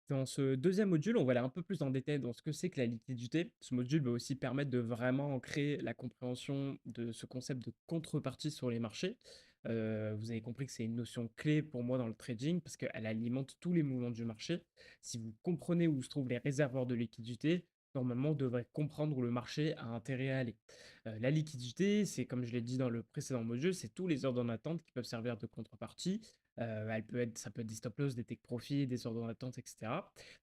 Dans ce deuxième module, on va aller un peu plus en détail dans ce que c'est que la liquidité. Ce module va aussi permettre de vraiment créer la compréhension de ce concept de contrepartie sur les marchés. Vous avez compris que c'est une notion clé pour moi dans le trading parce qu'elle alimente tous les mouvements du marché. Si vous comprenez où se trouvent les réservoirs de liquidité, normalement, vous devrez comprendre où le marché a intérêt à aller. La liquidité, c'est comme je l'ai dit dans le précédent module, c'est tous les ordres en attente qui peuvent servir de contrepartie. Ça peut être des stop loss, des take profit, des ordres d'attente, etc.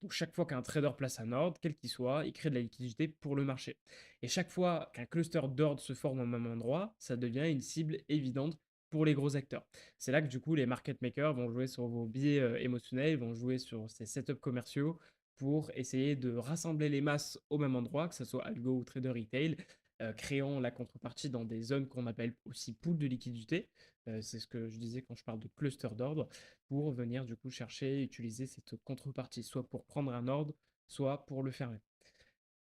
Donc chaque fois qu'un trader place un ordre, quel qu'il soit, il crée de la liquidité pour le marché. Et chaque fois qu'un cluster d'ordres se forme au même endroit, ça devient une cible évidente pour les gros acteurs. C'est là que du coup les market makers vont jouer sur vos biais émotionnels, vont jouer sur ces setups commerciaux pour essayer de rassembler les masses au même endroit, que ce soit algo ou trader retail, créant la contrepartie dans des zones qu'on appelle aussi pool de liquidité. C'est ce que je disais quand je parle de cluster d'ordre, pour venir du coup chercher et utiliser cette contrepartie, soit pour prendre un ordre, soit pour le fermer.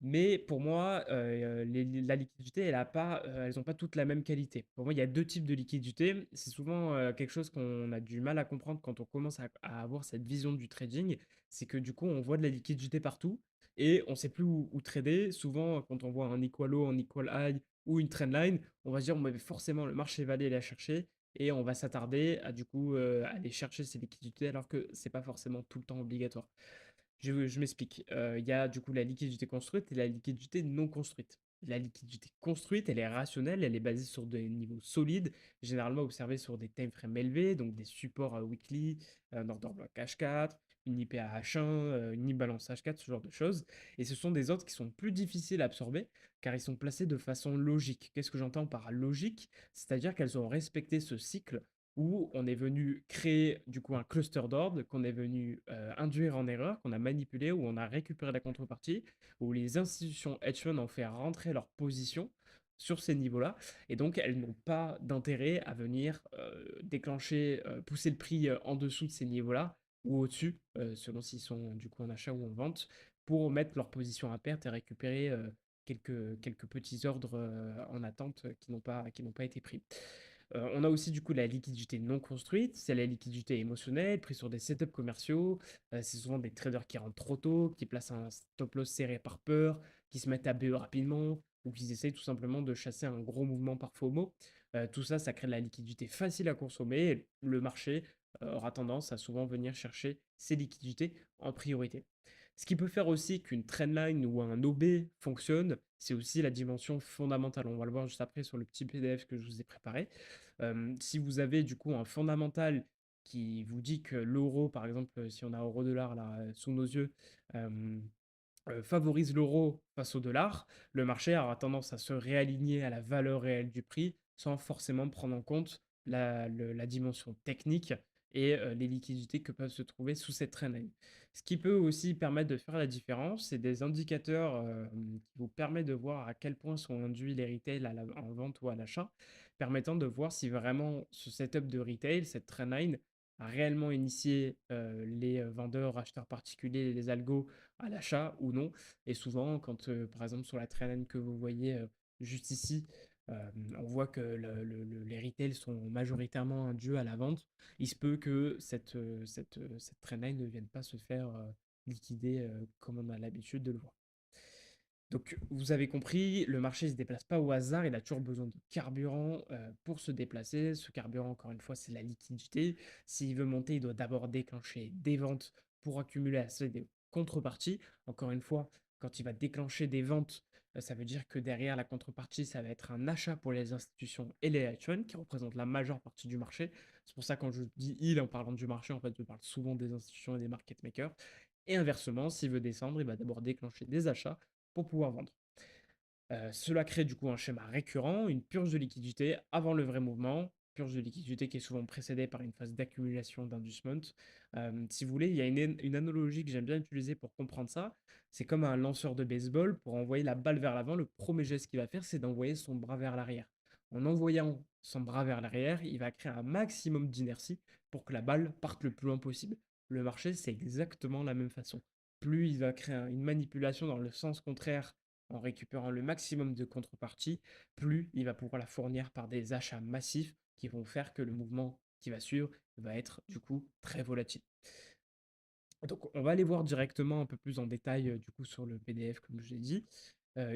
Mais pour moi, la liquidité, elles n'ont pas toutes la même qualité. Pour moi, il y a 2 types de liquidité. C'est souvent, quelque chose qu'on a du mal à comprendre quand on commence à avoir cette vision du trading. C'est que du coup, on voit de la liquidité partout et on ne sait plus où trader. Souvent, quand on voit un equal low, un equal high ou une trendline, on va se dire: «Bon, beh, forcément, le marché va aller la chercher» et on va s'attarder à du coup, aller chercher ces liquidités alors que c'est pas forcément tout le temps obligatoire. Je m'explique. Il y a du coup la liquidité construite et la liquidité non construite. La liquidité construite, elle est rationnelle, elle est basée sur des niveaux solides, généralement observés sur des time frames élevés, donc des supports weekly, un order block H4, une IPA H1, une imbalance H4, ce genre de choses. Et ce sont des ordres qui sont plus difficiles à absorber car ils sont placés de façon logique. Qu'est-ce que j'entends par logique? C'est-à-dire qu'elles ont respecté ce cycle où on est venu créer du coup un cluster d'ordre qu'on est venu induire en erreur, qu'on a manipulé, où on a récupéré la contrepartie, où les institutions hedge funds ont fait rentrer leur position sur ces niveaux-là, et donc elles n'ont pas d'intérêt à venir déclencher, pousser le prix en dessous de ces niveaux-là, ou au-dessus, selon s'ils sont du coup en achat ou en vente, pour mettre leur position à perte et récupérer quelques petits ordres en attente qui n'ont pas été pris. On a aussi du coup la liquidité non construite, c'est la liquidité émotionnelle prise sur des setups commerciaux. C'est souvent des traders qui rentrent trop tôt, qui placent un stop loss serré par peur, qui se mettent à BE rapidement ou qui essayent tout simplement de chasser un gros mouvement par FOMO. Tout ça, ça crée de la liquidité facile à consommer et le marché aura tendance à souvent venir chercher ces liquidités en priorité. Ce qui peut faire aussi qu'une trendline ou un OB fonctionne, c'est aussi la dimension fondamentale. On va le voir juste après sur le petit PDF que je vous ai préparé. Si vous avez du coup un fondamental qui vous dit que l'euro, par exemple, si on a euro-dollar là sous nos yeux, euh, favorise l'euro face au dollar, le marché aura tendance à se réaligner à la valeur réelle du prix sans forcément prendre en compte la dimension technique et les liquidités que peuvent se trouver sous cette traînée. Ce qui peut aussi permettre de faire la différence, c'est des indicateurs qui vous permettent de voir à quel point sont induits les retails en vente ou à l'achat, permettant de voir si vraiment ce setup de retail, cette trendline, a réellement initié les vendeurs, acheteurs particuliers, les algos à l'achat ou non. Et souvent, quand par exemple sur la trendline que vous voyez juste ici, on voit que les retails sont majoritairement induits à la vente. Il se peut que cette trendline ne vienne pas se faire liquider comme on a l'habitude de le voir. Donc, vous avez compris, le marché ne se déplace pas au hasard, il a toujours besoin de carburant pour se déplacer. Ce carburant, encore une fois, c'est la liquidité. S'il veut monter, il doit d'abord déclencher des ventes pour accumuler assez de contreparties. Encore une fois, quand il va déclencher des ventes, ça veut dire que derrière la contrepartie, ça va être un achat pour les institutions et les hedge funds qui représentent la majeure partie du marché. C'est pour ça que quand je dis il en parlant du marché, en fait, je parle souvent des institutions et des market makers. Et inversement, s'il veut descendre, il va d'abord déclencher des achats pour pouvoir vendre. Cela crée du coup un schéma récurrent, une purge de liquidité avant le vrai mouvement, purge de liquidité qui est souvent précédée par une phase d'accumulation d'inducement. Si vous voulez, il y a une analogie que j'aime bien utiliser pour comprendre ça. C'est comme un lanceur de baseball, pour envoyer la balle vers l'avant, le premier geste qu'il va faire, c'est d'envoyer son bras vers l'arrière. En envoyant son bras vers l'arrière, il va créer un maximum d'inertie pour que la balle parte le plus loin possible. Le marché, c'est exactement la même façon. Plus il va créer une manipulation dans le sens contraire en récupérant le maximum de contrepartie, plus il va pouvoir la fournir par des achats massifs qui vont faire que le mouvement qui va suivre va être du coup très volatile. Donc, on va aller voir directement un peu plus en détail, du coup, sur le PDF, comme je l'ai dit.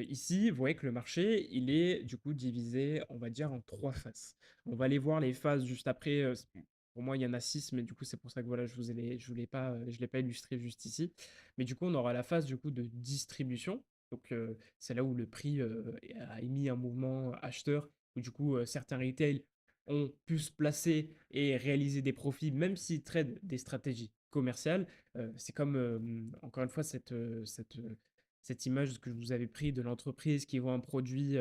Ici, vous voyez que le marché, il est du coup divisé, on va dire, en 3 phases. On va aller voir les phases juste après. Pour moi, il y en a 6, mais du coup, c'est pour ça que voilà, je l'ai pas illustré juste ici. Mais du coup, on aura la phase du coup de distribution. Donc, c'est là où le prix a émis un mouvement acheteur, où du coup, certains retail ont pu se placer et réaliser des profits, même s'ils trade des stratégies commerciales. C'est comme, encore une fois, cette image que je vous avais pris de l'entreprise qui vend un produit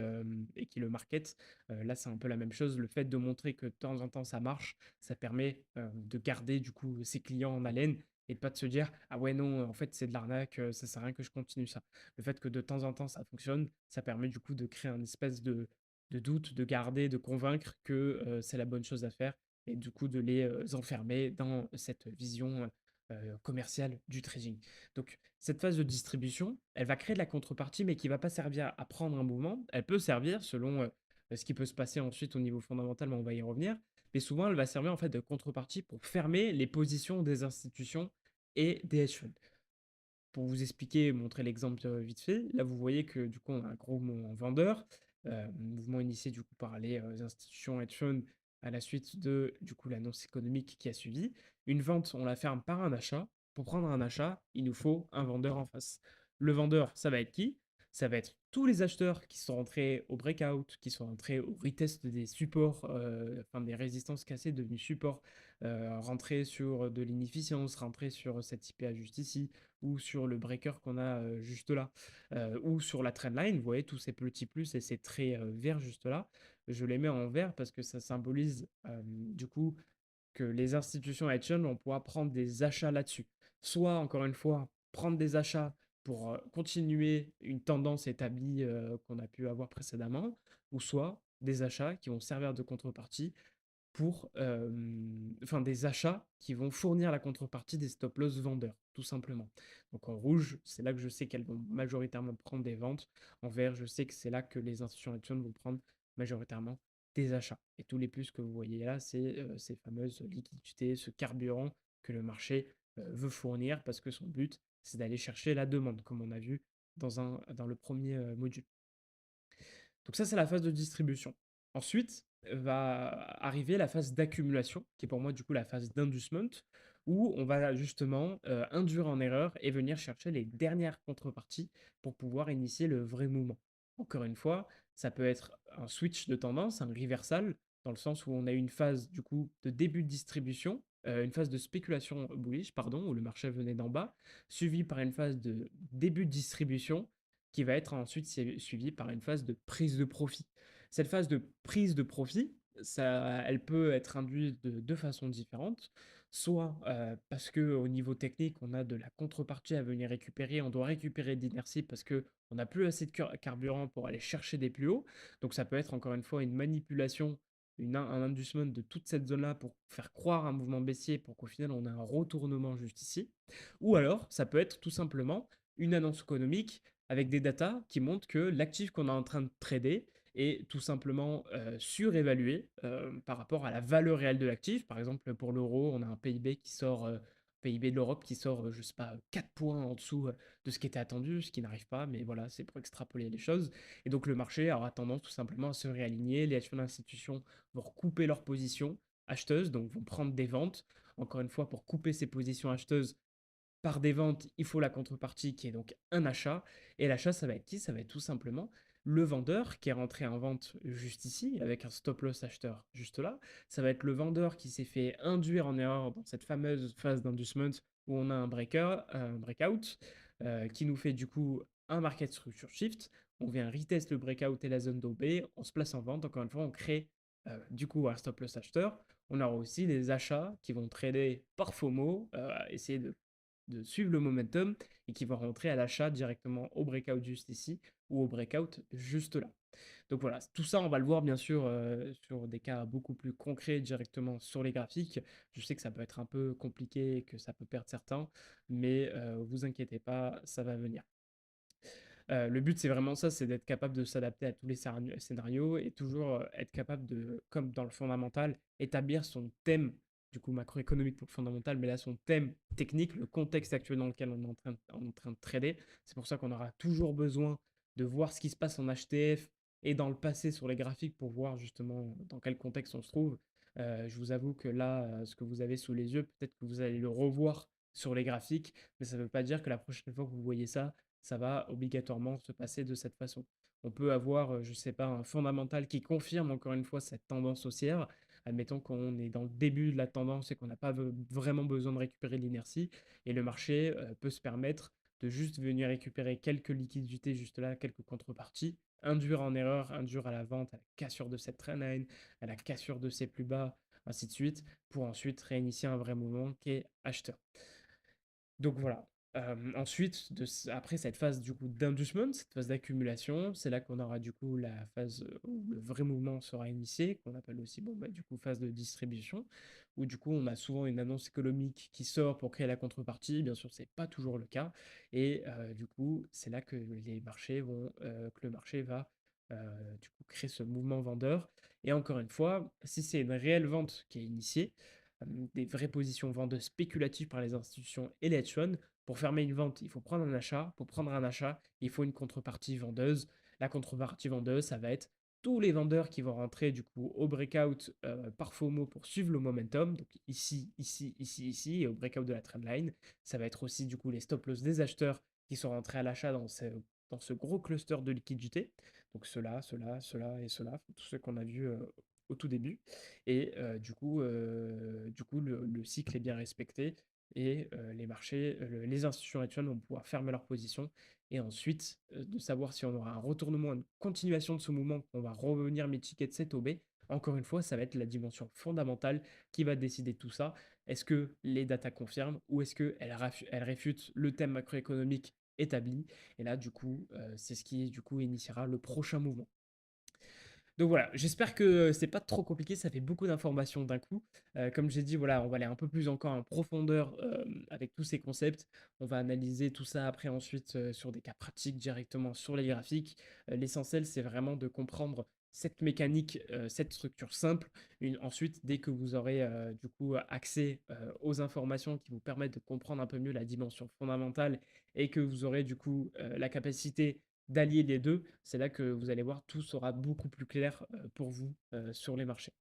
et qui le market. Là, c'est un peu la même chose. Le fait de montrer que de temps en temps ça marche, ça permet de garder du coup ses clients en haleine et de pas de se dire ah ouais non en fait c'est de l'arnaque, ça sert à rien que je continue ça. Le fait que de temps en temps ça fonctionne, ça permet du coup de créer un espèce de doute, de garder, de convaincre que c'est la bonne chose à faire et du coup de les enfermer dans cette vision commerciale du trading. Donc cette phase de distribution, elle va créer de la contrepartie, mais qui ne va pas servir à prendre un mouvement. Elle peut servir selon ce qui peut se passer ensuite au niveau fondamental, mais on va y revenir. Mais souvent, elle va servir en fait de contrepartie pour fermer les positions des institutions et des hedge funds. Pour vous expliquer et montrer l'exemple vite fait, là vous voyez que du coup on a un gros mouvement vendeur, mouvement initié du coup par les institutions hedge funds à la suite de du coup l'annonce économique qui a suivi. Une vente, on la ferme par un achat. Pour prendre un achat, il nous faut un vendeur en face. Le vendeur, ça va être qui? Ça va être tous les acheteurs qui sont rentrés au breakout, qui sont rentrés au retest des supports, enfin des résistances cassées devenues supports, rentrés sur de l'inefficience, rentrés sur cette IPA juste ici, ou sur le breaker qu'on a juste là, ou sur la trendline, vous voyez tous ces petits plus et ces traits verts juste là, je les mets en vert parce que ça symbolise du coup que les institutions hedge funds vont pouvoir prendre des achats là-dessus. Soit, encore une fois, prendre des achats pour continuer une tendance établie qu'on a pu avoir précédemment, ou soit des achats qui vont servir de contrepartie pour enfin des achats qui vont fournir la contrepartie des stop loss vendeurs, tout simplement. Donc en rouge, c'est là que je sais qu'elles vont majoritairement prendre des ventes. En vert, je sais que c'est là que les institutions hedge funds vont prendre majoritairement des achats. Et tous les plus que vous voyez là, c'est ces fameuses liquidités, ce carburant que le marché veut fournir parce que son but, c'est d'aller chercher la demande, comme on a vu dans le premier module. Donc ça, c'est la phase de distribution. Ensuite, va arriver la phase d'accumulation, qui est pour moi du coup la phase d'inducement, où on va justement induire en erreur et venir chercher les dernières contreparties pour pouvoir initier le vrai mouvement. Encore une fois, ça peut être un switch de tendance, un reversal, dans le sens où on a une phase du coup de début de distribution, une phase de spéculation bullish, pardon, où le marché venait d'en bas, suivi par une phase de début de distribution qui va être ensuite suivie par une phase de prise de profit. Cette phase de prise de profit, elle peut être induite de deux façons différentes. Soit parce qu'au niveau technique, on a de la contrepartie à venir récupérer, on doit récupérer de l'inertie parce qu'on n'a plus assez de carburant pour aller chercher des plus hauts. Donc ça peut être encore une fois une manipulation, un inducement de toute cette zone-là pour faire croire un mouvement baissier pour qu'au final on ait un retournement juste ici. Ou alors ça peut être tout simplement une annonce économique avec des datas qui montrent que l'actif qu'on est en train de trader est tout simplement surévalué par rapport à la valeur réelle de l'actif. Par exemple, pour l'euro, on a un PIB qui sort, PIB de l'Europe qui sort, je sais pas, 4 points en dessous de ce qui était attendu, ce qui n'arrive pas, mais voilà, c'est pour extrapoler les choses. Et donc le marché aura tendance tout simplement à se réaligner. Les hedge funds institutions vont recouper leurs positions acheteuses, donc vont prendre des ventes. Encore une fois, pour couper ces positions acheteuses, par des ventes, il faut la contrepartie qui est donc un achat. Et l'achat, ça va être qui? Ça va être tout simplement le vendeur qui est rentré en vente juste ici, avec un stop loss acheteur juste là. Ça va être le vendeur qui s'est fait induire en erreur dans cette fameuse phase d'inducement où on a un breakout qui nous fait du coup un market structure shift. On vient retest le breakout et la zone d'OB, on se place en vente. Encore une fois, on crée du coup un stop loss acheteur. On aura aussi des achats qui vont trader par FOMO, essayer de suivre le momentum et qui va rentrer à l'achat directement au breakout juste ici ou au breakout juste là. Donc voilà, tout ça, on va le voir bien sûr sur des cas beaucoup plus concrets directement sur les graphiques. Je sais que ça peut être un peu compliqué et que ça peut perdre certains, mais vous inquiétez pas, ça va venir. Le but, c'est vraiment ça, c'est d'être capable de s'adapter à tous les scénarios et toujours être capable de, comme dans le fondamental, établir son thème du coup macroéconomique pour fondamental, mais là son thème technique, le contexte actuel dans lequel on est en train de trader. C'est pour ça qu'on aura toujours besoin de voir ce qui se passe en HTF et dans le passé sur les graphiques pour voir justement dans quel contexte on se trouve. Je vous avoue que là, ce que vous avez sous les yeux, peut-être que vous allez le revoir sur les graphiques, mais ça ne veut pas dire que la prochaine fois que vous voyez ça, ça va obligatoirement se passer de cette façon. On peut avoir, je ne sais pas, un fondamental qui confirme encore une fois cette tendance haussière. Admettons qu'on est dans le début de la tendance et qu'on n'a pas vraiment besoin de récupérer l'inertie, et le marché peut se permettre de juste venir récupérer quelques liquidités juste là, quelques contreparties, induire en erreur, induire à la vente, à la cassure de cette trendline, à la cassure de ses plus bas, ainsi de suite, pour ensuite réinitier un vrai mouvement qui est acheteur. Donc voilà. Ensuite, après cette phase du coup d'inducement, cette phase d'accumulation, c'est là qu'on aura du coup la phase où le vrai mouvement sera initié, qu'on appelle aussi bon, bah, du coup phase de distribution, où du coup on a souvent une annonce économique qui sort pour créer la contrepartie. Bien sûr, c'est pas toujours le cas, et du coup c'est là que que le marché va du coup créer ce mouvement vendeur. Et encore une fois, si c'est une réelle vente qui est initiée, des vraies positions vendeuses spéculatives par les institutions et les hedge funds. Pour fermer une vente, il faut prendre un achat. Pour prendre un achat, il faut une contrepartie vendeuse. La contrepartie vendeuse, ça va être tous les vendeurs qui vont rentrer du coup au breakout par FOMO pour suivre le momentum. Donc ici, ici, ici, ici, et au breakout de la trendline. Ça va être aussi du coup les stop loss des acheteurs qui sont rentrés à l'achat dans ce gros cluster de liquidité. Donc cela, cela, cela et cela, tout ce qu'on a vu au tout début. Et du coup le cycle est bien respecté et les marchés, les institutions actuelles vont pouvoir fermer leur position et ensuite de savoir si on aura un retournement, une continuation de ce mouvement, qu'on va revenir mitiquer de cette OB. Encore une fois, ça va être la dimension fondamentale qui va décider de tout ça. Est-ce que les datas confirment ou est-ce qu'elles réfutent le thème macroéconomique établi? Et là, du coup, c'est ce qui, du coup, initiera le prochain mouvement. Donc voilà, j'espère que c'est pas trop compliqué, ça fait beaucoup d'informations d'un coup. Comme j'ai dit, voilà, on va aller un peu plus encore en profondeur avec tous ces concepts. On va analyser tout ça après ensuite sur des cas pratiques directement sur les graphiques. L'essentiel, c'est vraiment de comprendre cette mécanique, cette structure simple. Ensuite, dès que vous aurez du coup accès aux informations qui vous permettent de comprendre un peu mieux la dimension fondamentale et que vous aurez du coup la capacité d'allier les deux, c'est là que vous allez voir tout sera beaucoup plus clair pour vous sur les marchés.